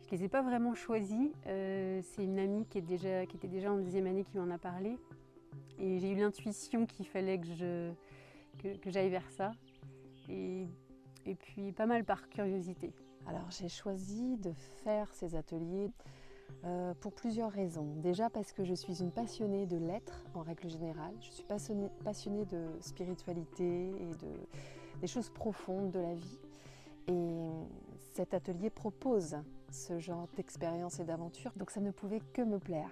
Je ne les ai pas vraiment choisis. C'est une amie qui était déjà en deuxième année qui m'en a parlé. Et j'ai eu l'intuition qu'il fallait que j'aille vers ça. Et puis pas mal par curiosité. Alors j'ai choisi de faire ces ateliers pour plusieurs raisons. Déjà parce que je suis une passionnée de lettres en règle générale. Je suis passionnée de spiritualité et des choses profondes de la vie. Et cet atelier propose ce genre d'expérience et d'aventure, donc ça ne pouvait que me plaire.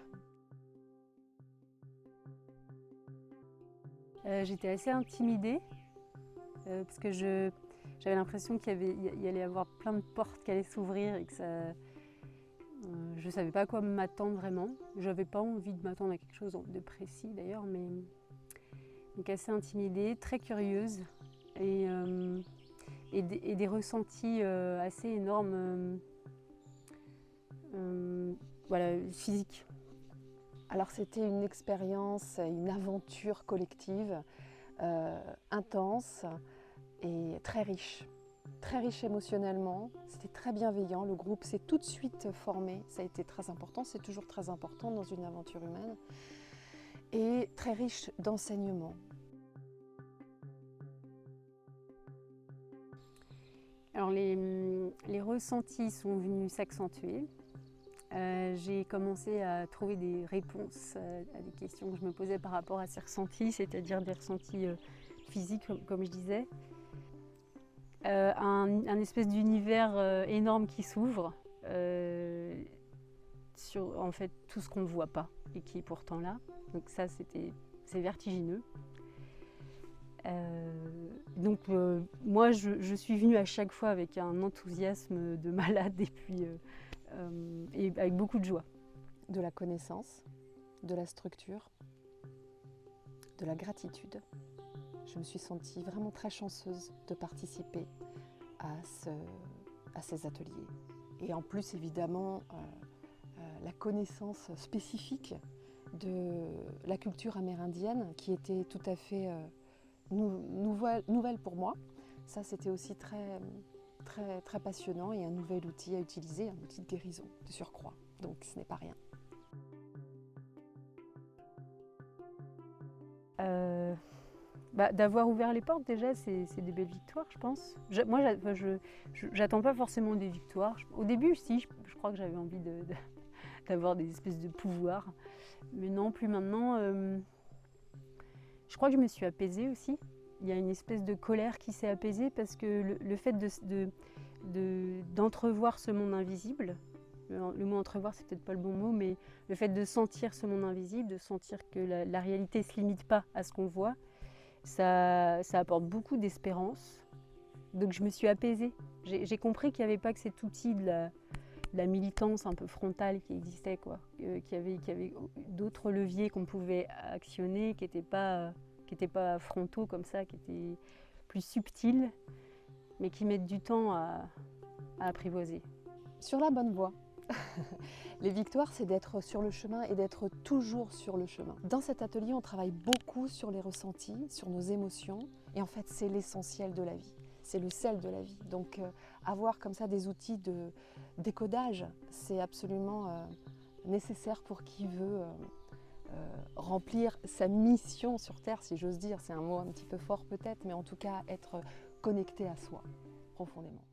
J'étais assez intimidée parce que j'avais l'impression qu'il y allait y avoir plein de portes qui allaient s'ouvrir et que je ne savais pas à quoi m'attendre vraiment. Je n'avais pas envie de m'attendre à quelque chose de précis d'ailleurs, mais donc assez intimidée, très curieuse et des ressentis assez énormes, voilà, physiques. Alors c'était une expérience, une aventure collective intense et très riche émotionnellement. C'était très bienveillant, le groupe s'est tout de suite formé, ça a été très important, c'est toujours très important dans une aventure humaine, et très riche d'enseignements. Alors les ressentis sont venus s'accentuer. J'ai commencé à trouver des réponses à des questions que je me posais par rapport à ces ressentis, c'est-à-dire des ressentis physiques, comme je disais. Un espèce d'univers énorme qui s'ouvre sur en fait tout ce qu'on ne voit pas et qui est pourtant là. Donc ça, c'est vertigineux. Moi, je suis venue à chaque fois avec un enthousiasme de malade et avec beaucoup de joie. De la connaissance, de la structure, de la gratitude. Je me suis sentie vraiment très chanceuse de participer à ces ateliers. Et en plus, évidemment, la connaissance spécifique de la culture amérindienne qui était tout à fait nouvelle pour moi. Ça, c'était aussi très passionnant et un nouvel outil à utiliser, un outil de guérison, de surcroît. Donc ce n'est pas rien. D'avoir ouvert les portes, déjà, c'est des belles victoires, je pense. Moi, j'attends pas forcément des victoires. Au début, si, je crois que j'avais envie d'avoir des espèces de pouvoirs. Mais non, plus maintenant. Je crois que je me suis apaisée aussi. Il y a une espèce de colère qui s'est apaisée parce que le fait d'entrevoir ce monde invisible, le mot entrevoir, c'est peut-être pas le bon mot, mais le fait de sentir ce monde invisible, de sentir que la réalité ne se limite pas à ce qu'on voit, ça apporte beaucoup d'espérance. Donc je me suis apaisée. J'ai compris qu'il n'y avait pas que cet outil de la militance un peu frontale qui existait, quoi. Qu'il y avait d'autres leviers qu'on pouvait actionner, qui n'étaient pas frontaux comme ça, qui étaient plus subtils, mais qui mettent du temps à apprivoiser. Sur la bonne voie. Les victoires, c'est d'être sur le chemin et d'être toujours sur le chemin. Dans cet atelier, on travaille beaucoup sur les ressentis, sur nos émotions, et en fait, c'est l'essentiel de la vie. C'est le sel de la vie. Donc, avoir comme ça des outils de décodage, c'est absolument nécessaire pour qui veut remplir sa mission sur Terre, si j'ose dire. C'est un mot un petit peu fort peut-être, mais en tout cas, être connecté à soi, profondément.